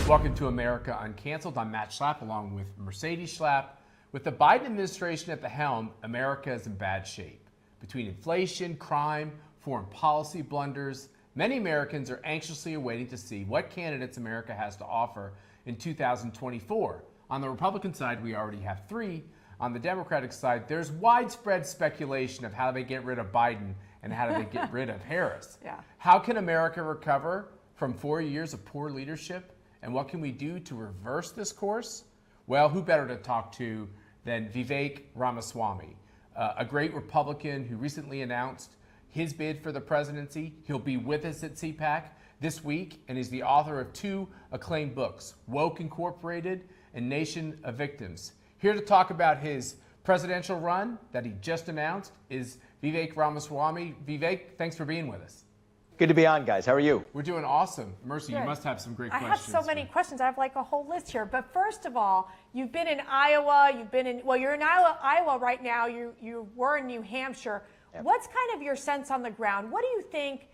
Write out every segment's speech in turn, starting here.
Welcome to America Uncanceled. I'm Matt Schlapp along with Mercedes Schlapp. With the Biden administration at the helm, America is in bad shape. Between inflation, crime, foreign policy blunders, many Americans are anxiously awaiting to see what candidates America has to offer in 2024. On the Republican side, we already have three. On the Democratic side, there's widespread speculation of how they get rid of Biden and how do they get rid of Harris. Yeah. How can America recover from 4 years of poor leadership? And what can we do to reverse this course? Well, who better to talk to than Vivek Ramaswamy, a great Republican who recently announced his bid for the presidency. He'll be with us at CPAC this week and is the author of two acclaimed books, Woke Incorporated and Nation of Victims. Here to talk about his presidential run that he just announced is Vivek Ramaswamy. Vivek, thanks for being with us. Good to be on, guys. How are you? We're doing awesome. Mercy, Good. You must have some great I questions. have so many questions. I have like a whole list here. But first of all, you've been in Iowa. You're in Iowa right now. You were in New Hampshire. Yep. What's kind of your sense on the ground? What do you think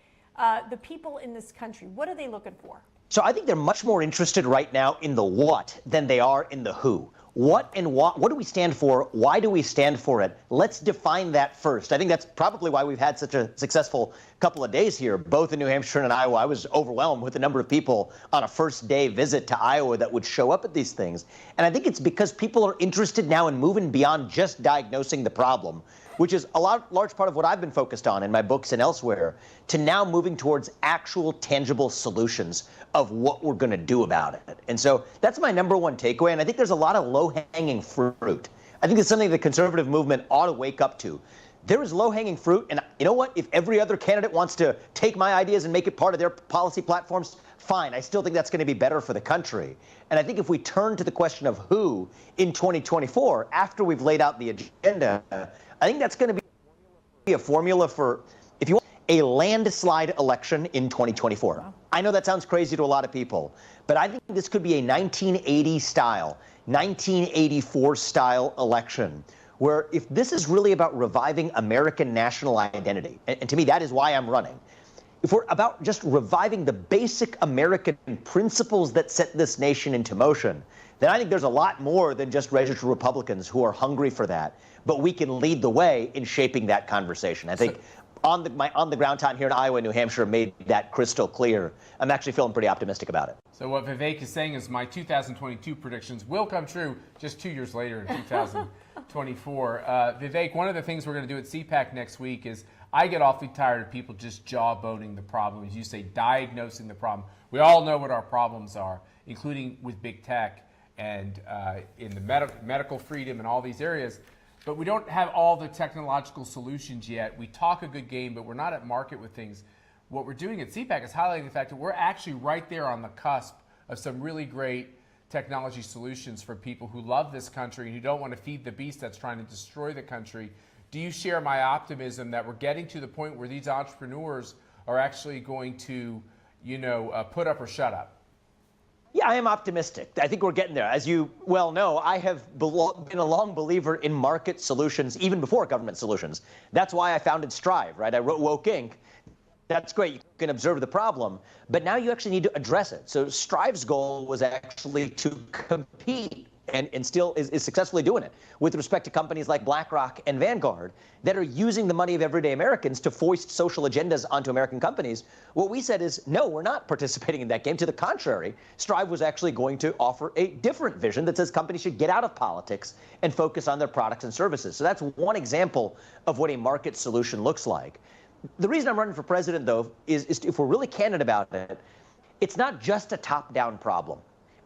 the people in this country, what are they looking for? So I think they're much more interested right now in the what than they are in the who. What and what do we stand for? Why do we stand for it? Let's define that first. I think that's probably why we've had such a successful couple of days here, both in New Hampshire and Iowa. I was overwhelmed with the number of people on a first day visit to Iowa that would show up at these things. And I think it's because people are interested now in moving beyond just diagnosing the problem, which is a large part of what I've been focused on in my books and elsewhere, to now moving towards actual tangible solutions of what we're going to do about it. And so that's my number one takeaway. And I think there's a lot of low-hanging fruit. I think it's something the conservative movement ought to wake up to. There is low-hanging fruit. And you know what? If every other candidate wants to take my ideas and make it part of their policy platforms, fine. I still think that's going to be better for the country. And I think if we turn to the question of who in 2024, after we've laid out the agenda, I think that's going to be a formula for, if you want, a landslide election in 2024. Wow. I know that sounds crazy to a lot of people, but I think this could be a 1980 style, 1984 style election, where if this is really about reviving American national identity, and to me that is why I'm running, if we're about just reviving the basic American principles that set this nation into motion, then I think there's a lot more than just registered Republicans who are hungry for that. But we can lead the way in shaping that conversation. I think my on-the-ground time here in Iowa and New Hampshire made that crystal clear. I'm actually feeling pretty optimistic about it. So what Vivek is saying is my 2022 predictions will come true just 2 years later in 2024. Vivek, one of the things we're going to do at CPAC next week is I get awfully tired of people just jawboning the problem. As you say, diagnosing the problem. We all know what our problems are, including with big tech and in the medical freedom and all these areas. But we don't have all the technological solutions yet. We talk a good game, but we're not at market with things. What we're doing at CPAC is highlighting the fact that we're actually right there on the cusp of some really great technology solutions for people who love this country and who don't want to feed the beast that's trying to destroy the country. Do you share my optimism that we're getting to the point where these entrepreneurs are actually going to, put up or shut up? Yeah, I am optimistic. I think we're getting there. As you well know, I have been a long believer in market solutions, even before government solutions. That's why I founded Strive, right? I wrote Woke Inc. That's great. You can observe the problem, but now you actually need to address it. So Strive's goal was actually to compete, and still is successfully doing it, with respect to companies like BlackRock and Vanguard that are using the money of everyday Americans to foist social agendas onto American companies. What we said is, no, we're not participating in that game. To the contrary, Strive was actually going to offer a different vision that says companies should get out of politics and focus on their products and services. So that's one example of what a market solution looks like. The reason I'm running for president, though, is if we're really candid about it, it's not just a top-down problem.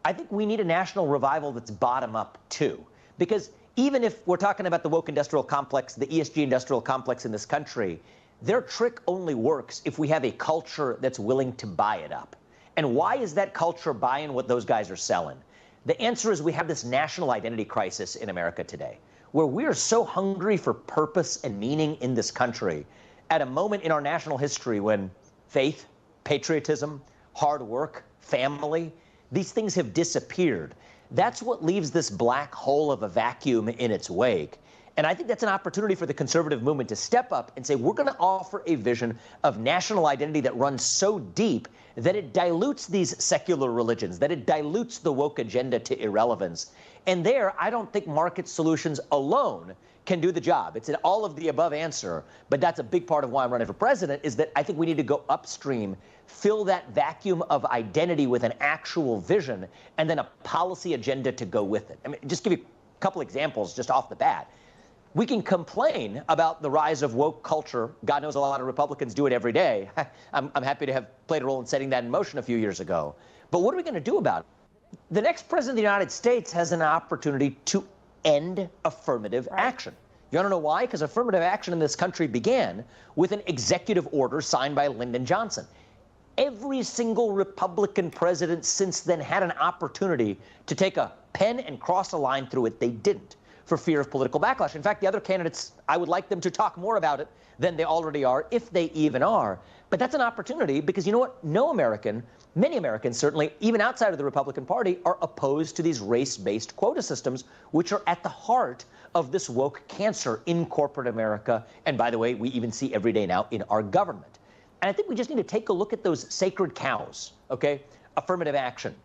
I think we need a national revival that's bottom-up, too. Because even if we're talking about the woke industrial complex, the ESG industrial complex in this country, their trick only works if we have a culture that's willing to buy it up. And why is that culture buying what those guys are selling? The answer is we have this national identity crisis in America today, where we are so hungry for purpose and meaning in this country at a moment in our national history when faith, patriotism, hard work, family, these things have disappeared. That's what leaves this black hole of a vacuum in its wake. And I think that's an opportunity for the conservative movement to step up and say, we're going to offer a vision of national identity that runs so deep that it dilutes these secular religions, that it dilutes the woke agenda to irrelevance. And there, I don't think market solutions alone can do the job. It's an all of the above answer, but that's a big part of why I'm running for president, is that I think we need to go upstream, fill that vacuum of identity with an actual vision, and then a policy agenda to go with it. I mean, just give you a couple examples just off the bat. We can complain about the rise of woke culture. God knows a lot of Republicans do it every day. I'm happy to have played a role in setting that in motion a few years ago. But what are we going to do about it? The next president of the United States has an opportunity to end affirmative action. You want to know why? Because affirmative action in this country began with an executive order signed by Lyndon Johnson. Every single Republican president since then had an opportunity to take a pen and cross a line through it. They didn't, for fear of political backlash. In fact, the other candidates, I would like them to talk more about it than they already are, if they even are. But that's an opportunity because you know what? No American, many Americans certainly, even outside of the Republican Party, are opposed to these race-based quota systems, which are at the heart of this woke cancer in corporate America. And by the way, we even see every day now in our government. And I think we just need to take a look at those sacred cows, okay? Affirmative action.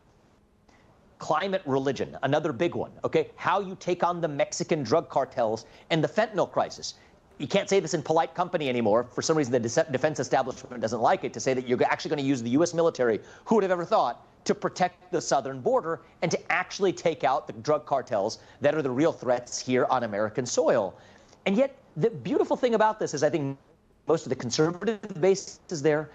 Climate religion, another big one, okay? How you take on the Mexican drug cartels and the fentanyl crisis. You can't say this in polite company anymore. For some reason, the defense establishment doesn't like it, to say that you're actually going to use the U.S. military, who would have ever thought, to protect the southern border and to actually take out the drug cartels that are the real threats here on American soil. And yet, the beautiful thing about this is I think most of the conservative base is there.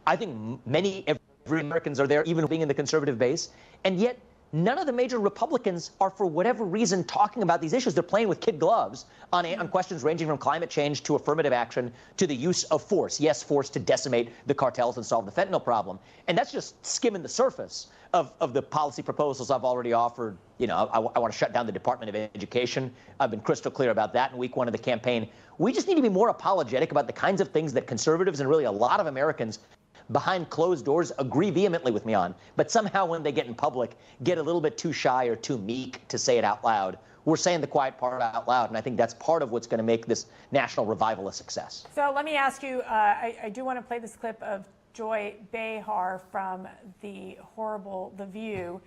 I think every Americans are there, even being in the conservative base. And yet, none of the major Republicans are, for whatever reason, talking about these issues. They're playing with kid gloves on questions ranging from climate change to affirmative action to the use of force. Yes, force to decimate the cartels and solve the fentanyl problem. And that's just skimming the surface of the policy proposals I've already offered. You know, I want to shut down the Department of Education. I've been crystal clear about that in week one of the campaign. We just need to be more apologetic about the kinds of things that conservatives and really a lot of Americans behind closed doors agree vehemently with me on, but somehow when they get in public, get a little bit too shy or too meek to say it out loud. We're saying the quiet part out loud, and I think that's part of what's going to make this national revival a success. So let me ask you, I do want to play this clip of Joy Behar from The View,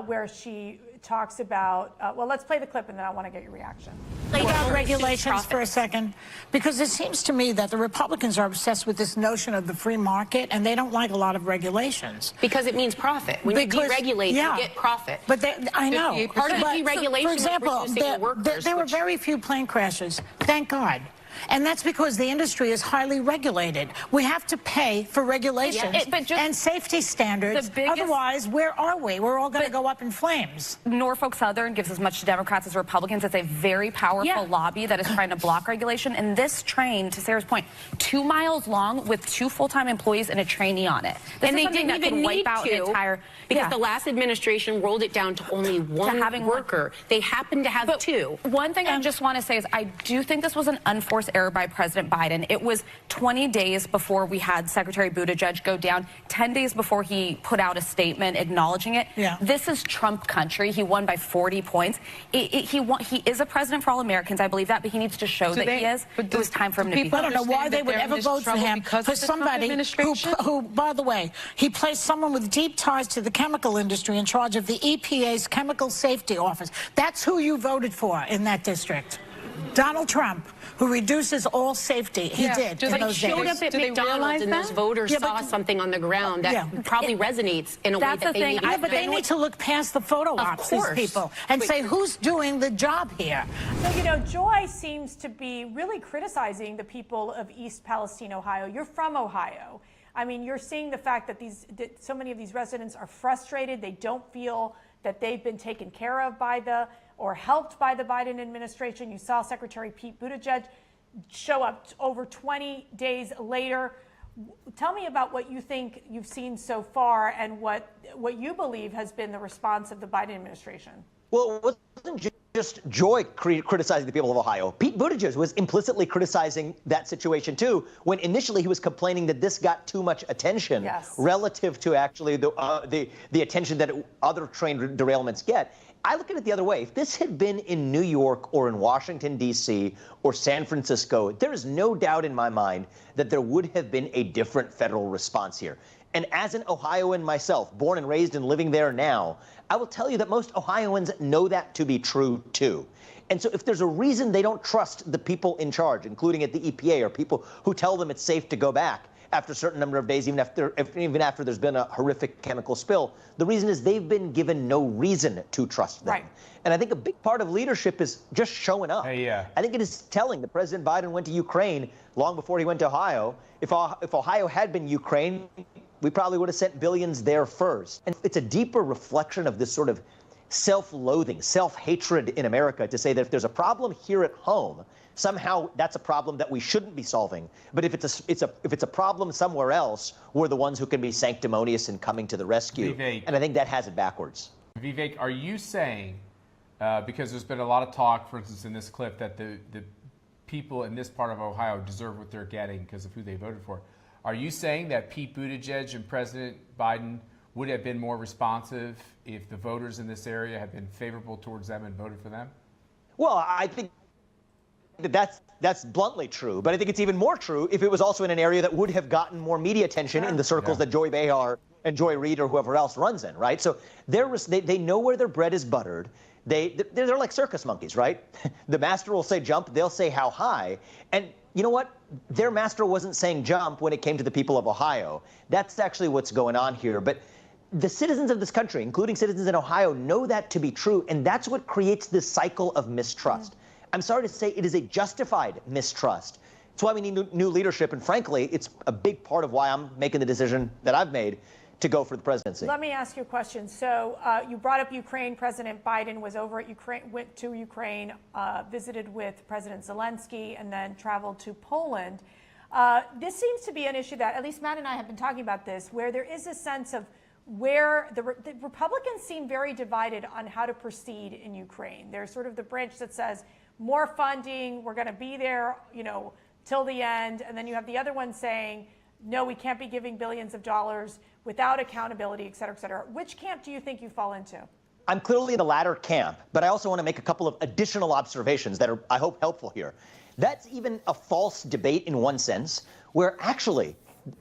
where she talks about, well, let's play the clip and then I want to get your reaction. About regulations for a second, because it seems to me that the Republicans are obsessed with this notion of the free market, and they don't like a lot of regulations. Because it means profit. When you deregulate, you get profit. But I know. Part of the deregulation, for example, there were very few plane crashes, thank God. And that's because the industry is highly regulated. We have to pay for regulations and safety standards. Otherwise, where are we? We're all going to go up in flames. Norfolk Southern gives as much to Democrats as Republicans. It's a very powerful lobby that is trying to block regulation. And this train, to Sarah's point, 2 miles long with 2 full-time employees and a trainee on it. And they didn't even need to, because the last administration rolled it down to only one worker. They happened to have 2. One thing I just want to say is I do think this was an unforced error by President Biden. It was 20 days before we had Secretary Buttigieg go down, 10 days before he put out a statement acknowledging it. This is Trump country. He won by 40 points. He is a president for all Americans. I believe that, but he needs to show that he is. It was time for him to be. I don't know why they would ever vote for him, for somebody who, by the way, he placed someone with deep ties to the chemical industry in charge of the EPA's Chemical Safety Office. That's who you voted for in that district. Donald Trump, who reduces all safety. He did in those days. He showed up at McDonald's and those voters saw something on the ground that probably resonates in a way that they need. But they need to look past the photo ops, these people, and say, who's doing the job here? So, you know, Joy seems to be really criticizing the people of East Palestine, Ohio. You're from Ohio. I mean, you're seeing the fact that so many of these residents are frustrated. They don't feel that they've been taken care of or helped by the Biden administration. You saw Secretary Pete Buttigieg show up over 20 days later. Tell me about what you think you've seen so far and what you believe has been the response of the Biden administration. Well, it wasn't just just Joy criticizing the people of Ohio. Pete Buttigieg was implicitly criticizing that situation too, when initially he was complaining that this got too much attention relative to actually the attention that other train derailments get. I look at it the other way. If this had been in New York or in Washington, D.C. or San Francisco, there is no doubt in my mind that there would have been a different federal response here. And as an Ohioan myself, born and raised and living there now, I will tell you that most Ohioans know that to be true, too. And so if there's a reason they don't trust the people in charge, including at the EPA or people who tell them it's safe to go back after a certain number of days, even after there's been a horrific chemical spill, the reason is they've been given no reason to trust them. Right. And I think a big part of leadership is just showing up. I think it is telling that President Biden went to Ukraine long before he went to Ohio. If Ohio had been Ukraine, we probably would have sent billions there first. And it's a deeper reflection of this sort of self-loathing, self-hatred in America to say that if there's a problem here at home, somehow that's a problem that we shouldn't be solving. But if it's a problem somewhere else, we're the ones who can be sanctimonious in coming to the rescue. Vivek, and I think that has it backwards. Vivek, are you saying, because there's been a lot of talk, for instance, in this clip, that the people in this part of Ohio deserve what they're getting because of who they voted for? Are you saying that Pete Buttigieg and President Biden would have been more responsive if the voters in this area had been favorable towards them and voted for them? Well, I think that's bluntly true, but I think it's even more true if it was also in an area that would have gotten more media attention in the circles that Joy Behar and Joy Reid or whoever else runs in, right? So they know where their bread is buttered. They're like circus monkeys, right? The master will say jump, they'll say how high, and you know what? Their master wasn't saying jump when it came to the people of Ohio. That's actually what's going on here. But the citizens of this country, including citizens in Ohio, know that to be true, and that's what creates this cycle of mistrust. I'm sorry to say it is a justified mistrust. It's why we need new leadership, and frankly, it's a big part of why I'm making the decision that I've made to go for the presidency. Let me ask you a question. So you brought up Ukraine. President Biden was over at Ukraine, went to Ukraine, visited with President Zelensky, and then traveled to Poland. This seems to be an issue that, at least Matt and I have been talking about this, where there is a sense of where the Republicans seem very divided on how to proceed in Ukraine. There's sort of the branch that says more funding, we're going to be there, till the end, and then you have the other one saying, no, we can't be giving billions of dollars without accountability, et cetera, et cetera. Which camp do you think you fall into? I'm clearly in the latter camp, but I also want to make a couple of additional observations that are, I hope, helpful here. That's even a false debate in one sense, where actually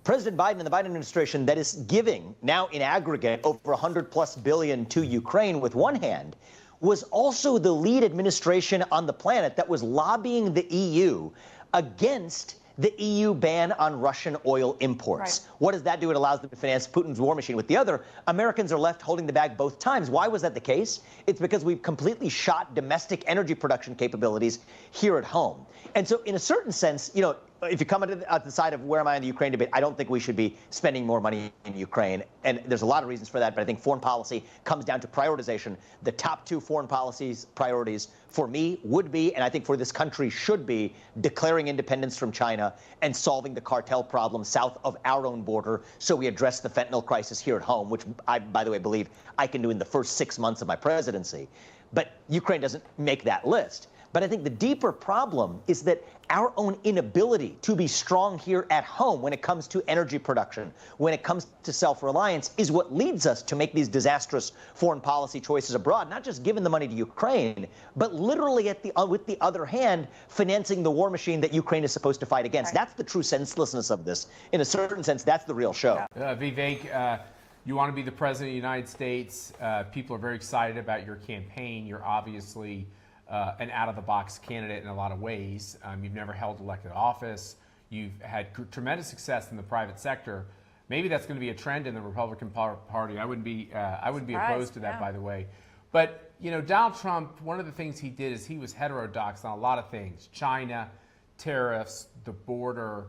President Biden and the Biden administration that is giving now in aggregate over $100+ billion to Ukraine with one hand was also the lead administration on the planet that was lobbying the EU against the EU ban on Russian oil imports. Right. What does that do? It allows them to finance Putin's war machine. With the other, Americans are left holding the bag both times. Why was that the case? It's because we've completely shot domestic energy production capabilities here at home. And so in a certain sense, if you come at the side of where am I in the Ukraine debate, I don't think we should be spending more money in Ukraine. And there's a lot of reasons for that, but I think foreign policy comes down to prioritization. The top two foreign policies priorities for me would be, and I think for this country should be, declaring independence from China and solving the cartel problem south of our own border so we address the fentanyl crisis here at home, which I, by the way, believe I can do in the first 6 months of my presidency. But Ukraine doesn't make that list. But I think the deeper problem is that our own inability to be strong here at home when it comes to energy production, when it comes to self-reliance, is what leads us to make these disastrous foreign policy choices abroad, not just giving the money to Ukraine, but literally with the other hand, financing the war machine that Ukraine is supposed to fight against. Right. That's the true senselessness of this. In a certain sense, that's the real show. Vivek, you want to be the president of the United States. People are very excited about your campaign. You're obviously an out-of-the-box candidate in a lot of ways. You've never held elected office. You've had tremendous success in the private sector. Maybe that's going to be a trend in the Republican Party. I wouldn't be opposed to that, by the way. But Donald Trump, one of the things he did is he was heterodox on a lot of things: China, tariffs, the border.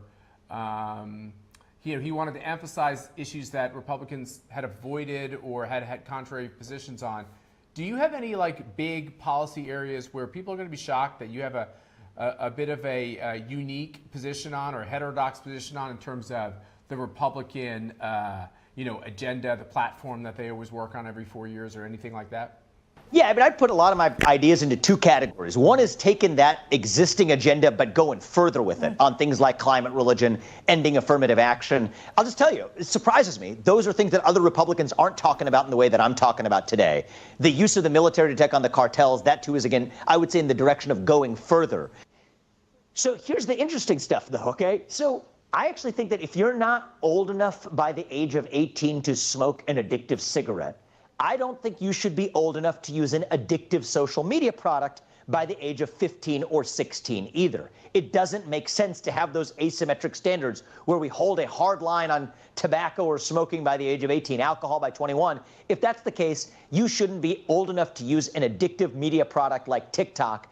He wanted to emphasize issues that Republicans had avoided or had contrary positions on. Do you have any big policy areas where people are going to be shocked that you have a bit of a unique position on, or a heterodox position on, in terms of the Republican agenda, the platform that they always work on every 4 years, or anything like that? Yeah, I mean, I'd put a lot of my ideas into two categories. One is taking that existing agenda, but going further with it on things like climate religion, ending affirmative action. I'll just tell you, it surprises me. Those are things that other Republicans aren't talking about in the way that I'm talking about today. The use of the military to take on the cartels, that too is, again, I would say in the direction of going further. So here's the interesting stuff, though, okay? So I actually think that if you're not old enough by the age of 18 to smoke an addictive cigarette, I don't think you should be old enough to use an addictive social media product by the age of 15 or 16 either. It doesn't make sense to have those asymmetric standards where we hold a hard line on tobacco or smoking by the age of 18, alcohol by 21. If that's the case, you shouldn't be old enough to use an addictive media product like TikTok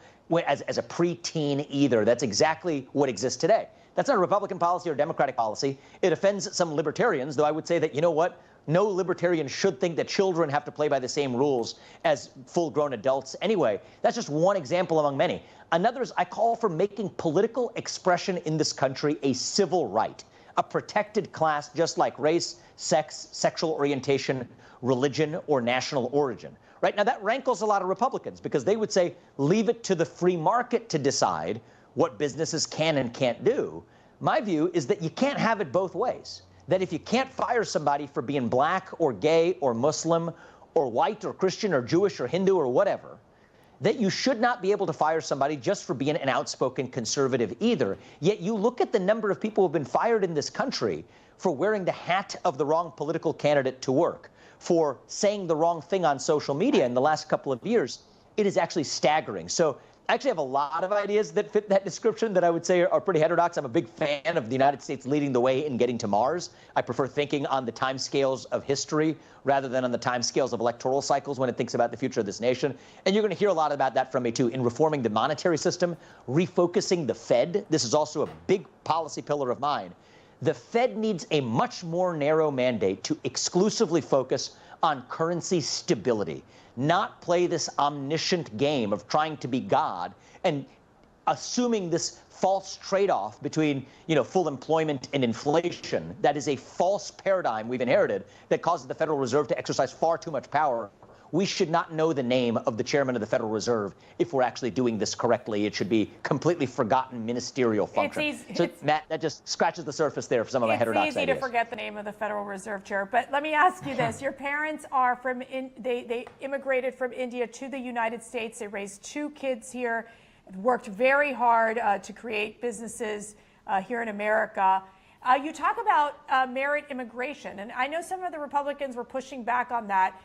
as a preteen either. That's exactly what exists today. That's not a Republican policy or Democratic policy. It offends some libertarians, though I would say that, you know what? No libertarian should think that children have to play by the same rules as full-grown adults anyway. That's just one example among many. Another is I call for making political expression in this country a civil right, a protected class just like race, sex, sexual orientation, religion, or national origin. Right now, that rankles a lot of Republicans because they would say, leave it to the free market to decide what businesses can and can't do. My view is that you can't have it both ways. That if you can't fire somebody for being black or gay or Muslim or white or Christian or Jewish or Hindu or whatever, that you should not be able to fire somebody just for being an outspoken conservative either. Yet you look at the number of people who have been fired in this country for wearing the hat of the wrong political candidate to work, for saying the wrong thing on social media in the last couple of years. It is actually staggering. So I actually have a lot of ideas that fit that description that I would say are pretty heterodox. I'm a big fan of the United States leading the way in getting to Mars. I prefer thinking on the timescales of history rather than on the timescales of electoral cycles when it thinks about the future of this nation. And you're going to hear a lot about that from me, too, in reforming the monetary system, refocusing the Fed. This is also a big policy pillar of mine. The Fed needs a much more narrow mandate to exclusively focus on currency stability, not play this omniscient game of trying to be God and assuming this false trade-off between, full employment and inflation. That is a false paradigm we've inherited that causes the Federal Reserve to exercise far too much power. We should not know the name of the chairman of the Federal Reserve if we're actually doing this correctly. It should be completely forgotten ministerial function. So, Matt, that just scratches the surface there for some of my heterodox ideas. It's easy to forget the name of the Federal Reserve Chair. But let me ask you this. Your parents are they immigrated from India to the United States. They raised 2 kids here, worked very hard to create businesses here in America. You talk about merit immigration, and I know some of the Republicans were pushing back on that.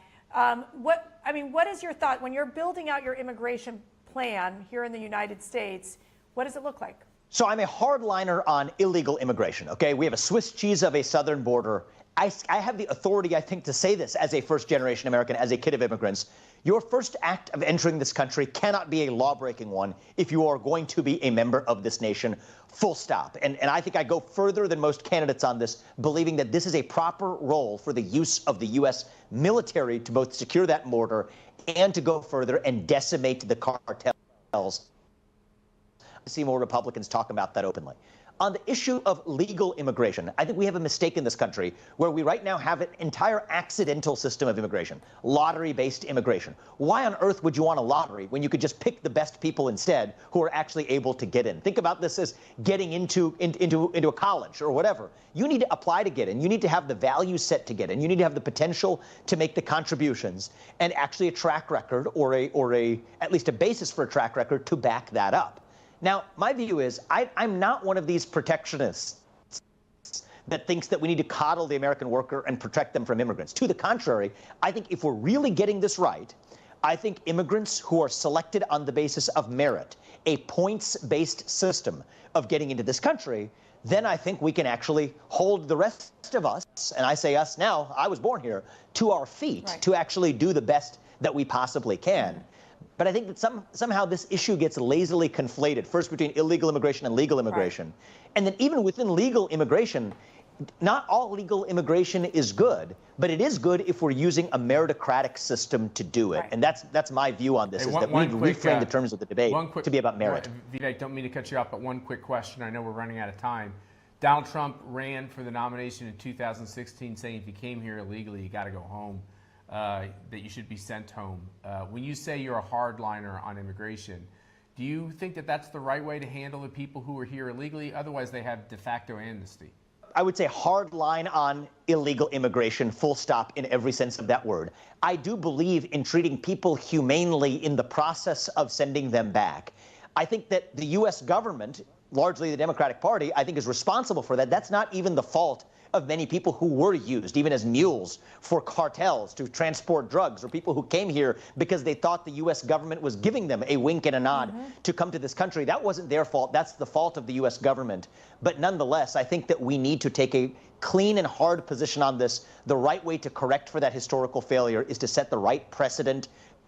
What is your thought when you're building out your immigration plan here in the United States? What does it look like? So I'm a hardliner on illegal immigration, okay? We have a Swiss cheese of a southern border. I have the authority, I think, to say this as a first-generation American, as a kid of immigrants. Your first act of entering this country cannot be a law-breaking one if you are going to be a member of this nation, full stop. And I think I go further than most candidates on this, believing that this is a proper role for the use of the U.S. military to both secure that border and to go further and decimate the cartels. I see more Republicans talk about that openly. On the issue of legal immigration, I think we have a mistake in this country where we right now have an entire accidental system of immigration, lottery-based immigration. Why on earth would you want a lottery when you could just pick the best people instead who are actually able to get in? Think about this as getting into a college or whatever. You need to apply to get in. You need to have the value set to get in. You need to have the potential to make the contributions and actually a track record or at least a basis for a track record to back that up. Now, my view is I'm not one of these protectionists that thinks that we need to coddle the American worker and protect them from immigrants. To the contrary, I think if we're really getting this right, I think immigrants who are selected on the basis of merit, a points-based system of getting into this country, then I think we can actually hold the rest of us, and I say us now, I was born here, to our feet to actually do the best that we possibly can. But I think that somehow this issue gets lazily conflated, first between illegal immigration and legal immigration. And then even within legal immigration, not all legal immigration is good, but it is good if we're using a meritocratic system to do it. And that's my view on this, is that we need to reframe the terms of the debate to be about merit. Vivek, don't mean to cut you off, but one quick question. I know we're running out of time. Donald Trump ran for the nomination in 2016 saying if you came here illegally, you got to go home. that you should be sent home. When you say you're a hardliner on immigration, do you think that that's the right way to handle the people who are here illegally? Otherwise, they have de facto amnesty. I would say hard line on illegal immigration, full stop in every sense of that word. I do believe in treating people humanely in the process of sending them back. I think that the U.S. government, largely the Democratic Party, I think is responsible for that. That's not even the fault of many people who were used, even as mules, for cartels to transport drugs, or people who came here because they thought the U.S. government was giving them a wink and a nod to come to this country. That wasn't their fault. That's the fault of the U.S. government. But nonetheless, I think that we need to take a clean and hard position on this. The right way to correct for that historical failure is to set the right precedent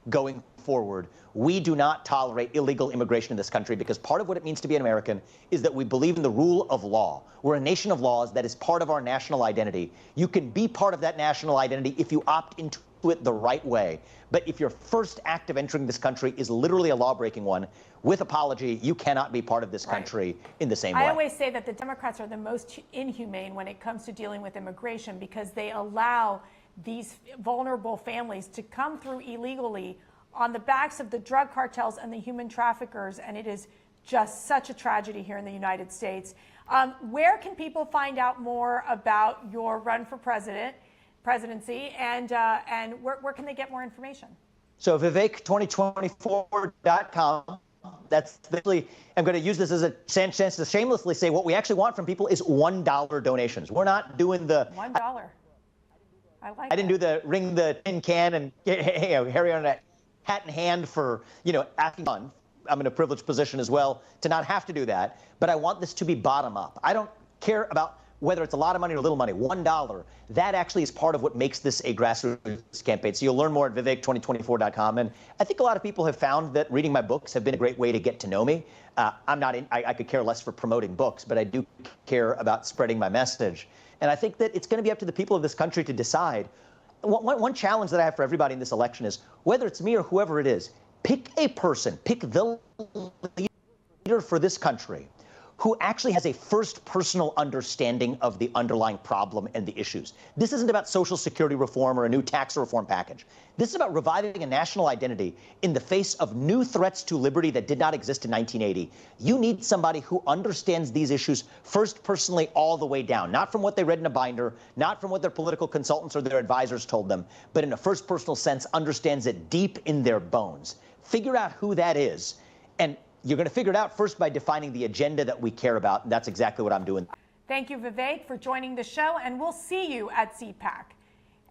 going forward. We do not tolerate illegal immigration in this country, because part of what it means to be an American is that we believe in the rule of law. We're a nation of laws. That is part of our national identity. You can be part of that national identity if you opt into it the right way. But if your first act of entering this country is literally a law-breaking one, with apology, you cannot be part of this country in the same way. I always say that the Democrats are the most inhumane when it comes to dealing with immigration, because they allow these vulnerable families to come through illegally on the backs of the drug cartels and the human traffickers, and it is just such a tragedy here in the United States. Where can people find out more about your run for presidency, and where can they get more information? So Vivek2024.com. That's literally, I'm going to use this as a chance to shamelessly say what we actually want from people is $1 donations. We're not doing the $1. I didn't do the ring the tin can and Harry on a hat in hand for, asking fun. I'm in a privileged position as well to not have to do that. But I want this to be bottom up. I don't care about whether it's a lot of money or little money. $1, that actually is part of what makes this a grassroots campaign. So you'll learn more at Vivek2024.com. And I think a lot of people have found that reading my books have been a great way to get to know me. I could care less for promoting books, but I do care about spreading my message. And I think that it's going to be up to the people of this country to decide. One challenge that I have for everybody in this election is, whether it's me or whoever it is, pick a person, pick the leader for this country who actually has a first personal understanding of the underlying problem and the issues. This isn't about Social Security reform or a new tax reform package. This is about reviving a national identity in the face of new threats to liberty that did not exist in 1980. You need somebody who understands these issues first personally all the way down, not from what they read in a binder, not from what their political consultants or their advisors told them, but in a first personal sense understands it deep in their bones. Figure out who that is, and you're going to figure it out first by defining the agenda that we care about, and that's exactly what I'm doing. Thank you, Vivek, for joining the show, and we'll see you at CPAC.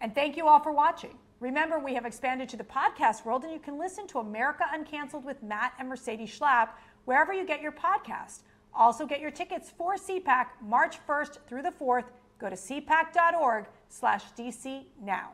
And thank you all for watching. Remember, we have expanded to the podcast world, and you can listen to America Uncanceled with Matt and Mercedes Schlapp wherever you get your podcast. Also, get your tickets for CPAC March 1st through the 4th. Go to cpac.org/DC now.